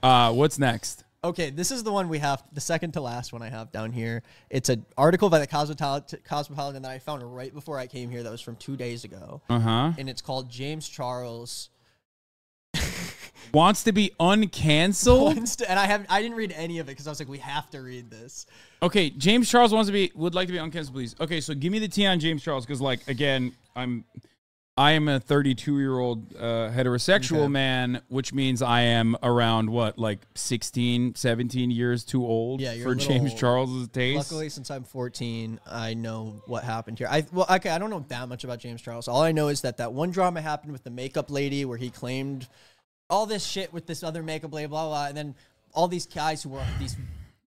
What's next? Okay, this is the one we have, the second to last one I have down here. It's an article by the Cosmopolitan that I found right before I came here that was from 2 days ago. And it's called James Charles wants to be uncanceled. And I didn't read any of it because I was like, we have to read this. Okay, James Charles would like to be uncanceled, please. Okay, so give me the tea on James Charles because, like, again, I am a 32-year-old heterosexual man, which means I am around, what, like 16, 17 years too old for James Charles's taste? Luckily, since I'm 14, I know what happened here. I don't know that much about James Charles. All I know is that one drama happened with the makeup lady where he claimed all this shit with this other makeup lady, blah, blah, and then all these guys who were, these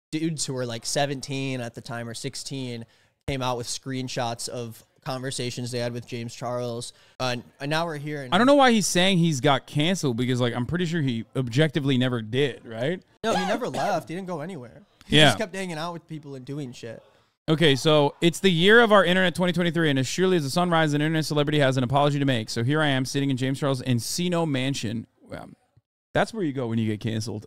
dudes who were like 17 at the time or 16 came out with screenshots of conversations they had with James Charles, and now we're here. I don't know why he's saying he's got canceled because, like, I'm pretty sure he objectively never did, right? No, he never left. He didn't go anywhere. He just kept hanging out with people and doing shit. Okay, so it's the year of our internet 2023, and as surely as the sun rises, an internet celebrity has an apology to make. So here I am sitting in James Charles' Encino mansion. That's where you go when you get canceled.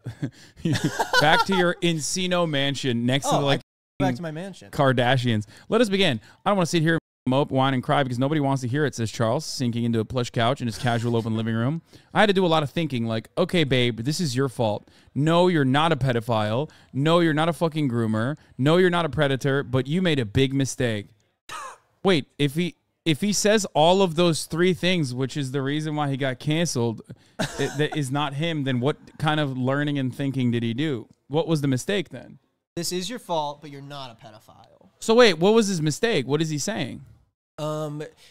Back to your Encino mansion next to, like, back to my mansion. Kardashians. Let us begin. I don't want to sit here mope, whine, and cry because nobody wants to hear it, says Charles, sinking into a plush couch in his casual open living room. I had to do a lot of thinking, like, okay, babe, this is your fault. No, you're not a pedophile. No, you're not a fucking groomer. No, you're not a predator, but you made a big mistake. Wait, if he says all of those three things, which is the reason why he got canceled, that is not him, then what kind of learning and thinking did he do? What was the mistake then? This is your fault, but you're not a pedophile. So wait, what was his mistake? What is he saying?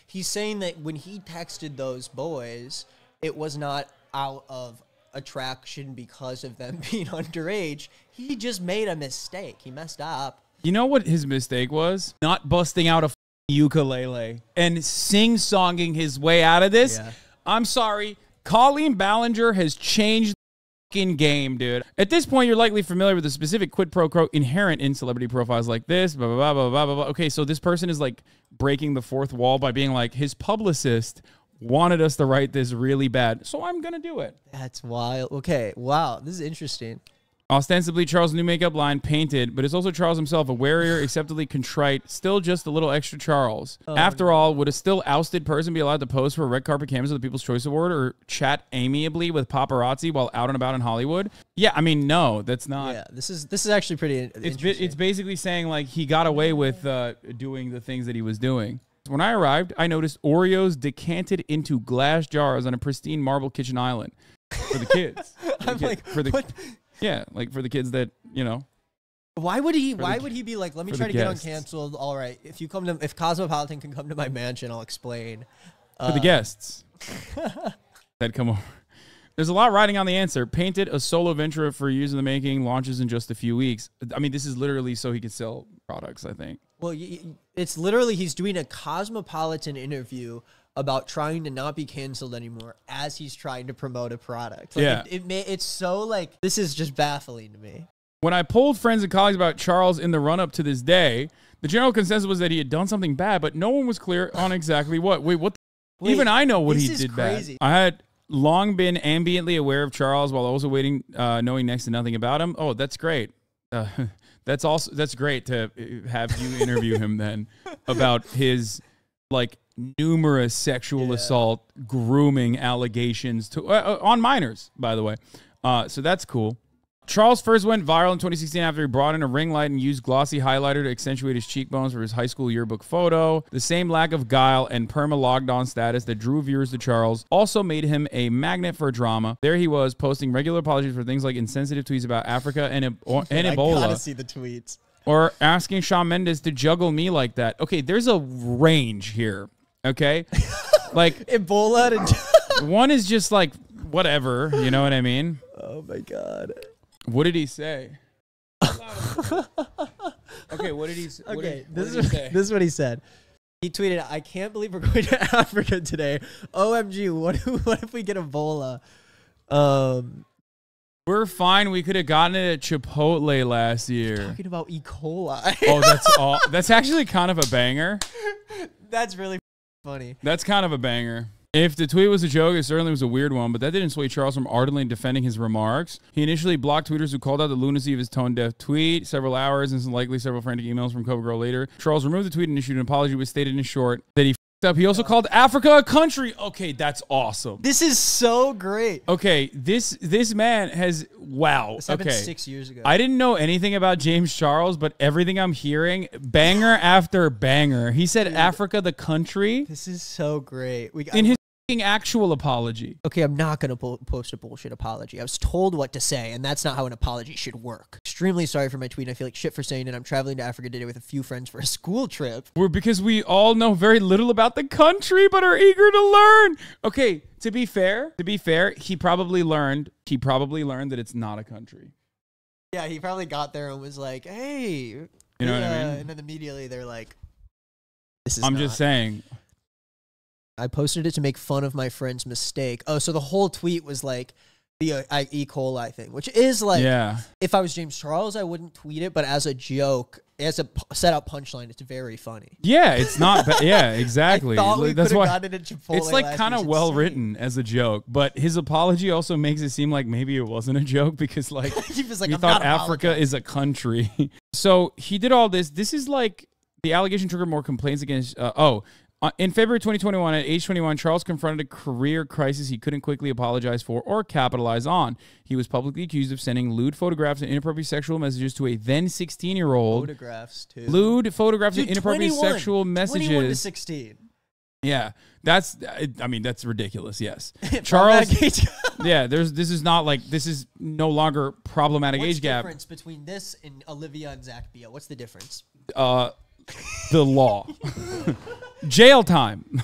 He's saying that when he texted those boys, it was not out of attraction because of them being underage. He just made a mistake. He messed up. You know what his mistake was? Not busting out a ukulele and sing-songing his way out of this. Yeah. I'm sorry. Colleen Ballinger has changed the game, dude. At this point, you're likely familiar with the specific quid pro quo inherent in celebrity profiles like this. Blah, blah, blah, blah, blah, blah, blah. Okay, so this person is like breaking the fourth wall by being like, his publicist wanted us to write this really bad, so I'm going to do it. That's wild. Okay, wow, this is interesting. Ostensibly, Charles' new makeup line painted, but it's also Charles himself, a warier, acceptably contrite, still just a little extra Charles. After all, would a still ousted person be allowed to pose for a red carpet canvas of the People's Choice Award or chat amiably with paparazzi while out and about in Hollywood? Yeah, I mean, no, that's not. Yeah, this is actually pretty interesting. It's basically saying, like, he got away with doing the things that he was doing. When I arrived, I noticed Oreos decanted into glass jars on a pristine marble kitchen island for the kids. Yeah, like for the kids that, you know. Why would he be like, let me try to get uncanceled? All right, if Cosmopolitan can come to my mansion, I'll explain. For the guests that come over. There's a lot riding on the answer. Painted a solo venture for years in the making, launches in just a few weeks. I mean, this is literally so he could sell products, I think. Well, it's literally he's doing a Cosmopolitan interview about trying to not be canceled anymore as he's trying to promote a product. Like, yeah. It's so, like, this is just baffling to me. When I polled friends and colleagues about Charles in the run-up to this day, the general consensus was that he had done something bad, but no one was clear on exactly what. Wait, even I know what he did crazy. Bad. I had long been ambiently aware of Charles while also knowing next to nothing about him. Oh, that's great. That's great to have you interview him then about his, like, numerous sexual assault, grooming allegations on minors, by the way. So that's cool. Charles first went viral in 2016 after he brought in a ring light and used glossy highlighter to accentuate his cheekbones for his high school yearbook photo. The same lack of guile and perma-logged-on status that drew viewers to Charles also made him a magnet for drama. There he was, posting regular apologies for things like insensitive tweets about Africa and Ebola. I gotta see the tweets. Or asking Shawn Mendes to juggle me like that. Okay, there's a range here. Okay, like Ebola. One is just like whatever, you know what I mean? Oh my god! What did he say? Okay, what did he say? Okay, this is what he said. He tweeted, "I can't believe we're going to Africa today. OMG, what if we get Ebola?" We're fine. We could have gotten it at Chipotle last year. Talking about E. coli. Oh, that's actually kind of a banger. That's really funny. That's kind of a banger. If the tweet was a joke, it certainly was a weird one, but that didn't sway Charles from ardently defending his remarks. He initially blocked tweeters who called out the lunacy of his tone-deaf tweet. Several hours and likely several frantic emails from CoverGirl later, Charles removed the tweet and issued an apology, which stated in short that he f***ed up. He also called Africa a country. Okay, that's awesome. This is so great. Okay, this man has, wow. This happened 6 years ago. I didn't know anything about James Charles, but everything I'm hearing, banger after banger. He said Africa the country. This is so great. In his actual apology. Okay, I'm not going to post a bullshit apology. I was told what to say, and that's not how an apology should work. Extremely sorry for my tweet. I feel like shit for saying it. I'm traveling to Africa today with a few friends for a school trip. Because we all know very little about the country, but are eager to learn. Okay, to be fair, he probably learned that it's not a country. Yeah, he probably got there and was like, hey. You know what I mean? And then immediately they're like, this is I'm just saying. I posted it to make fun of my friend's mistake. Oh, so the whole tweet was like the E. coli thing, which is like, yeah. If I was James Charles, I wouldn't tweet it, but as a joke, as a set-up punchline, it's very funny. Yeah, it's not. Yeah, exactly. I thought we That's why gotten it at Chipotle. It's like kind of well written as a joke, but his apology also makes it seem like maybe it wasn't a joke because like he was like, he thought Africa is a country. So he did all this. This is like the allegation triggered more complaints against. In February 2021, at age 21, Charles confronted a career crisis he couldn't quickly apologize for or capitalize on. He was publicly accused of sending lewd photographs and inappropriate sexual messages to a then 16-year-old. Photographs, too. Lewd photographs and inappropriate sexual messages. 21 to 16. Yeah, that's ridiculous. Yes, Charles. Yeah, this is no longer problematic age gap. What's the difference between this and Olivia and Zach Bia? What's the difference? The law. Jail time.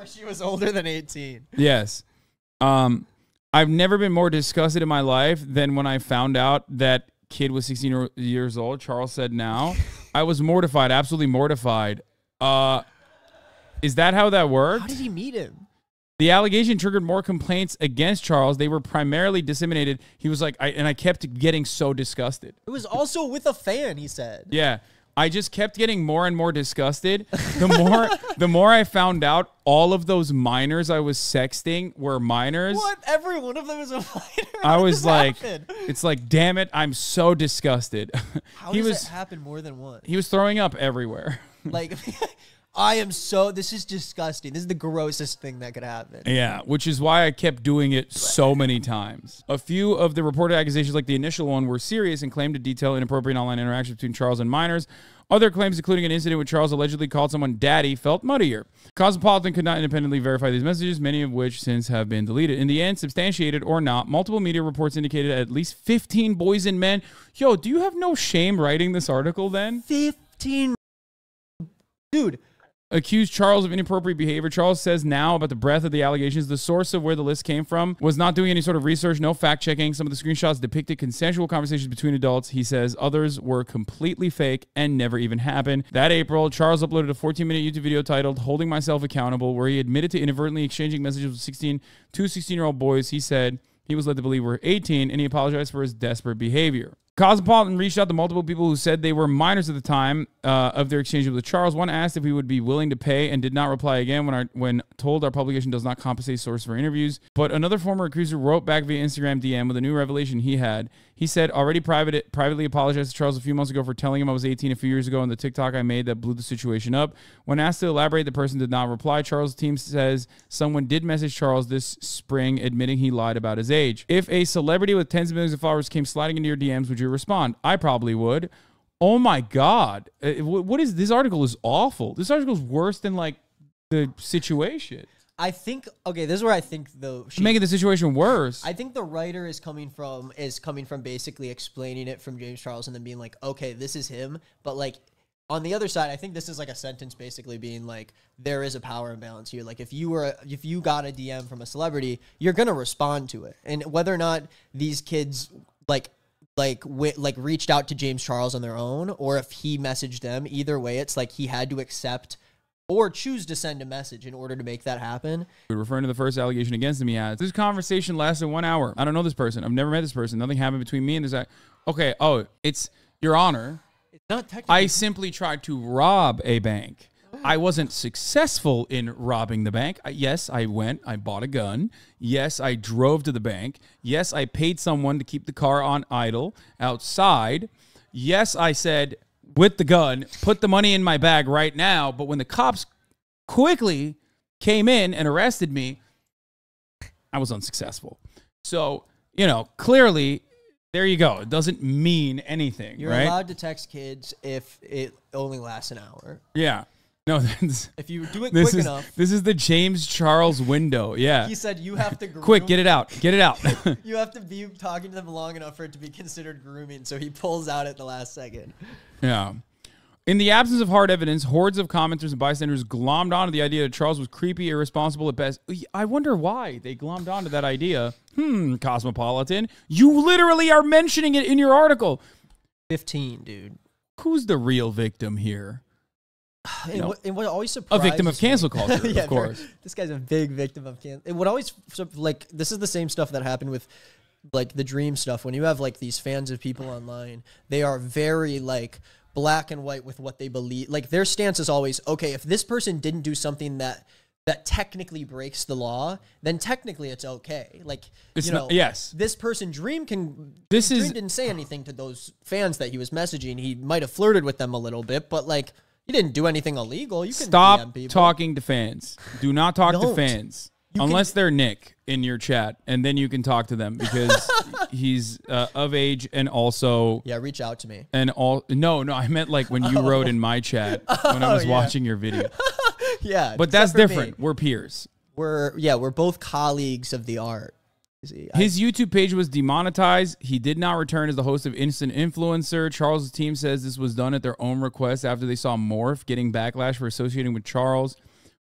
She was older than 18. Yes. I've never been more disgusted in my life than when I found out that kid was 16 years old. Charles said now. I was mortified, absolutely mortified. Is that how that worked? How did he meet him? The allegation triggered more complaints against Charles. They were primarily disseminated. He was like, I kept getting so disgusted. It was also with a fan, he said. Yeah. I just kept getting more and more disgusted. The more I found out all of those minors I was sexting were minors. What? Every one of them is a minor? I was like, it's like, damn it, I'm so disgusted. How does it happen more than once? He was throwing up everywhere. Like, this is disgusting. This is the grossest thing that could happen. Yeah, which is why I kept doing it so many times. A few of the reported accusations, like the initial one, were serious and claimed to detail inappropriate online interactions between Charles and minors. Other claims, including an incident where Charles allegedly called someone daddy, felt muddier. Cosmopolitan could not independently verify these messages, many of which since have been deleted. In the end, substantiated or not, multiple media reports indicated at least 15 boys and men. Yo, do you have no shame writing this article then? 15. Dude. Accused Charles of inappropriate behavior. Charles says now about the breadth of the allegations, the source of where the list came from was not doing any sort of research, no fact-checking. Some of the screenshots depicted consensual conversations between adults. He says others were completely fake and never even happened. That April, Charles uploaded a 14-minute YouTube video titled Holding Myself Accountable, where he admitted to inadvertently exchanging messages with 16-year-old boys he said he was led to believe were 18, and he apologized for his desperate behavior. Cosmopolitan reached out to multiple people who said they were minors at the time of their exchange with Charles. One asked if he would be willing to pay and did not reply again when told our publication does not compensate source for interviews. But another former accuser wrote back via Instagram DM with a new revelation he had. He said, already privately apologized to Charles a few months ago for telling him I was 18 a few years ago in the TikTok I made that blew the situation up. When asked to elaborate, the person did not reply. Charles' team says someone did message Charles this spring admitting he lied about his age. If a celebrity with tens of millions of followers came sliding into your DMs, would you respond? I probably would. Oh my God. What is this article is awful. This article is worse than like the situation. I think, okay, this is where I think though making the situation worse. I think the writer is coming from basically explaining it from James Charles and then being like, okay, this is him. But like on the other side, I think this is like a sentence basically being like, there is a power imbalance here. Like if you got a DM from a celebrity, you're gonna respond to it. And whether or not these kids reached out to James Charles on their own, or if he messaged them, either way, it's like he had to accept or choose to send a message in order to make that happen. Referring to the first allegation against him, he adds, this conversation lasted 1 hour. I don't know this person. I've never met this person. Nothing happened between me and this guy. Okay, it's Your Honor. It's not technically. I simply tried to rob a bank. I wasn't successful in robbing the bank. Yes, I went. I bought a gun. Yes, I drove to the bank. Yes, I paid someone to keep the car on idle outside. Yes, I said with the gun, put the money in my bag right now. But when the cops quickly came in and arrested me, I was unsuccessful. So, you know, clearly, there you go. It doesn't mean anything, You're right? allowed to text kids if it only lasts an hour. Yeah. No, if you do it quick enough. This is the James Charles window. Yeah. He said you have to groom. Quick, get it out. Get it out. You have to be talking to them long enough for it to be considered grooming, so he pulls out at the last second. Yeah. In the absence of hard evidence, hordes of commenters and bystanders glommed onto the idea that Charles was creepy, irresponsible at best. I wonder why they glommed onto that idea. Cosmopolitan. You literally are mentioning it in your article. 15, dude. Who's the real victim here? And what always surprises a victim of cancel culture, yeah, of course. This guy's a big victim of cancel. And what always, like, this is the same stuff that happened with, like, the Dream stuff. When you have, like, these fans of people online, they are very, like, black and white with what they believe. Like, their stance is always, okay, if this person didn't do something that technically breaks the law, then technically it's okay. Like, it's you know, yes. This person, Dream Dream is didn't say anything to those fans that he was messaging. He might have flirted with them a little bit, but, like, you didn't do anything illegal. You can stop DM people. talking to fans. Do not talk to Don't. fans unless they're Nick in your chat, and then you can talk to them because he's of age and also reach out to me. And no, I meant like when you wrote in my chat when I was watching your video. Yeah, but that's different. We're peers. We're both colleagues of the art. His YouTube page was demonetized. He did not return as the host of Instant Influencer. Charles' team says this was done at their own request after they saw Morph getting backlash for associating with Charles.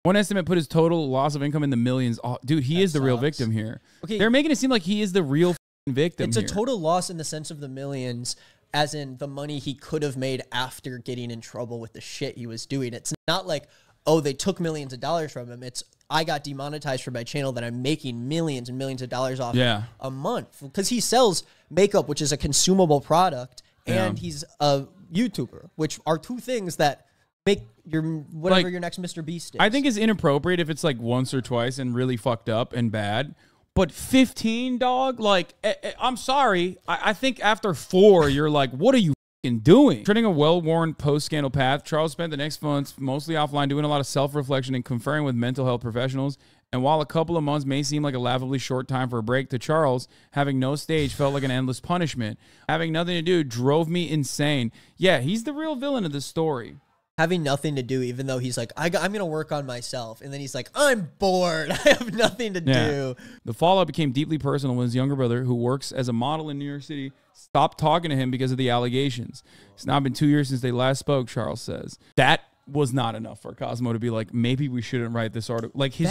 One estimate put his total loss of income in the millions. Oh, dude, he is the real victim here. Okay, they're making it seem like he is the real victim. It's a total loss in the sense of the millions, as in the money he could have made after getting in trouble with the shit he was doing. It's not like, oh, they took millions of dollars from him. It's, I got demonetized for my channel that I'm making millions and millions of dollars off a month. Because he sells makeup, which is a consumable product, and he's a YouTuber, which are two things that make your whatever your next Mr. Beast is. I think it's inappropriate if it's like once or twice and really fucked up and bad. But 15, dog, like, I'm sorry. I think after 4, you're like, what are you doing? Treading a well-worn post-scandal path, Charles spent the next months mostly offline doing a lot of self-reflection and conferring with mental health professionals. And while a couple of months may seem like a laughably short time for a break, to Charles, having no stage felt like an endless punishment. Having nothing to do drove me insane. Yeah, he's the real villain of this story. Having nothing to do, even though he's like, I'm going to work on myself. And then he's like, I'm bored. I have nothing to do. The fallout became deeply personal when his younger brother, who works as a model in New York City, stopped talking to him because of the allegations. It's now been 2 years since they last spoke, Charles says. That was not enough for Cosmo to be like, maybe we shouldn't write this article. Like his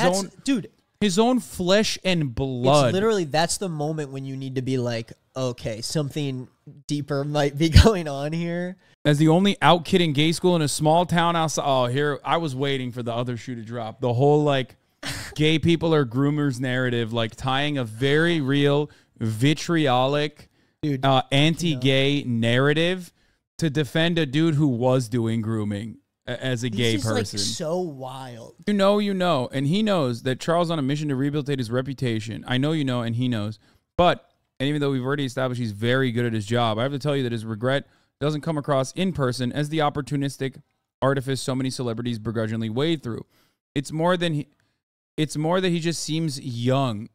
own flesh and blood. It's literally, that's the moment when you need to be like, okay, something deeper might be going on here. As the only out-kid in gay school in a small town outside. Oh, here, I was waiting for the other shoe to drop. The whole, like, gay people are groomers narrative, like, tying a very real, vitriolic, anti-gay narrative to defend a dude who was doing grooming as a gay person. Like, so wild. You know, and he knows that Charles is on a mission to rehabilitate his reputation. I know you know, and he knows. But, and even though we've already established he's very good at his job, I have to tell you that his regret doesn't come across in person as the opportunistic artifice so many celebrities begrudgingly wade through. It's more that he just seems young.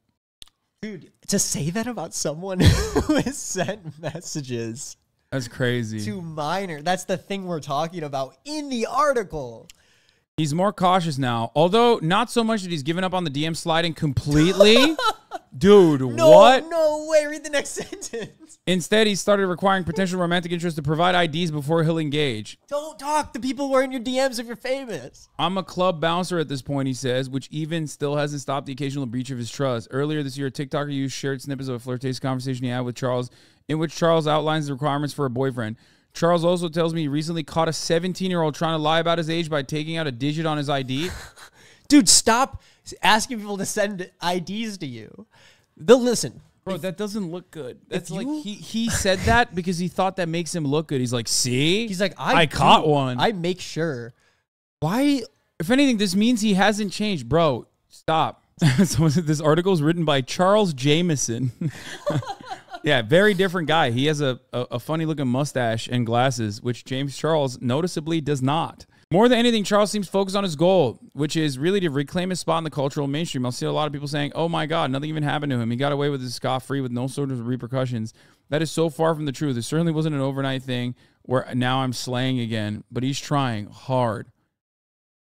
Dude, to say that about someone who has sent messages. That's crazy. To minor. That's the thing we're talking about in the article. He's more cautious now, although not so much that he's given up on the DM sliding completely. Dude, what? No way. Read the next sentence. Instead, he started requiring potential romantic interest to provide IDs before he'll engage. Don't talk to people who are in your DMs if you're famous. I'm a club bouncer at this point, he says, which even still hasn't stopped the occasional breach of his trust. Earlier this year, a TikToker used shared snippets of a flirtatious conversation he had with Charles, in which Charles outlines the requirements for a boyfriend. Charles also tells me he recently caught a 17-year-old trying to lie about his age by taking out a digit on his ID. Dude, stop asking people to send IDs to you. They'll listen. Bro, that doesn't look good. That's like he said that because he thought that makes him look good. He's like, see? He's like, I caught one. I make sure Why? If anything, this means he hasn't changed. Bro, stop. So this article is written by Charles Jameson. Yeah, very different guy. He has a funny looking mustache and glasses, which James Charles noticeably does not. More than anything, Charles seems focused on his goal, which is really to reclaim his spot in the cultural mainstream. I'll see a lot of people saying, oh my God, nothing even happened to him. He got away with his scot-free with no sort of repercussions. That is so far from the truth. It certainly wasn't an overnight thing where now I'm slaying again, but he's trying hard.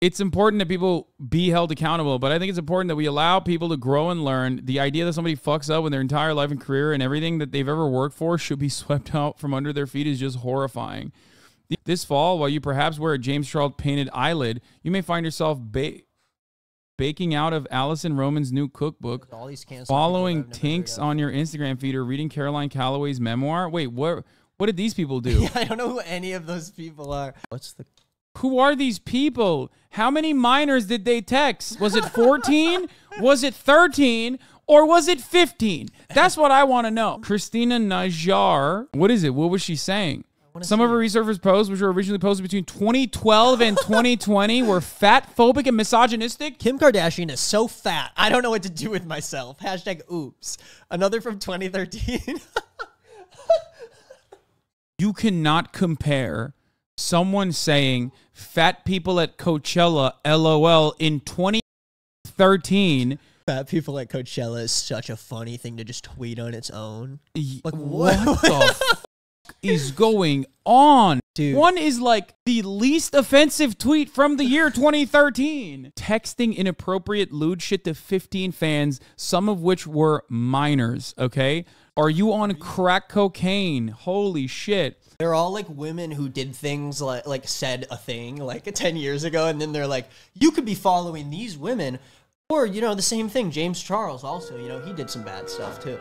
It's important that people be held accountable, but I think it's important that we allow people to grow and learn. The idea that somebody fucks up with their entire life and career and everything that they've ever worked for should be swept out from under their feet is just horrifying. This fall, while you perhaps wear a James Charles painted eyelid, you may find yourself baking out of Allison Roman's new cookbook, following Tinks on your Instagram feed, or reading Caroline Calloway's memoir. Wait, what did these people do? Yeah, I don't know who any of those people are. Who are these people? How many minors did they text? Was it 14? Was it 13? Or was it 15? That's what I want to know. Christina Najjar, what is it? What was she saying? Some of her resurfaced posts, which were originally posted between 2012 and 2020, were fat-phobic and misogynistic. Kim Kardashian is so fat, I don't know what to do with myself. Hashtag oops. Another from 2013. You cannot compare someone saying fat people at Coachella, LOL, in 2013. Fat people at Coachella is such a funny thing to just tweet on its own. Like, what the is going on? Dude. One is like the least offensive tweet from the year 2013. Texting inappropriate lewd shit to 15 fans, some of which were minors, okay? Are you on crack cocaine? Holy shit. They're all like women who did things like said a thing like 10 years ago, and then they're like, you could be following these women. Or, you know, the same thing, James Charles also, you know, he did some bad stuff too.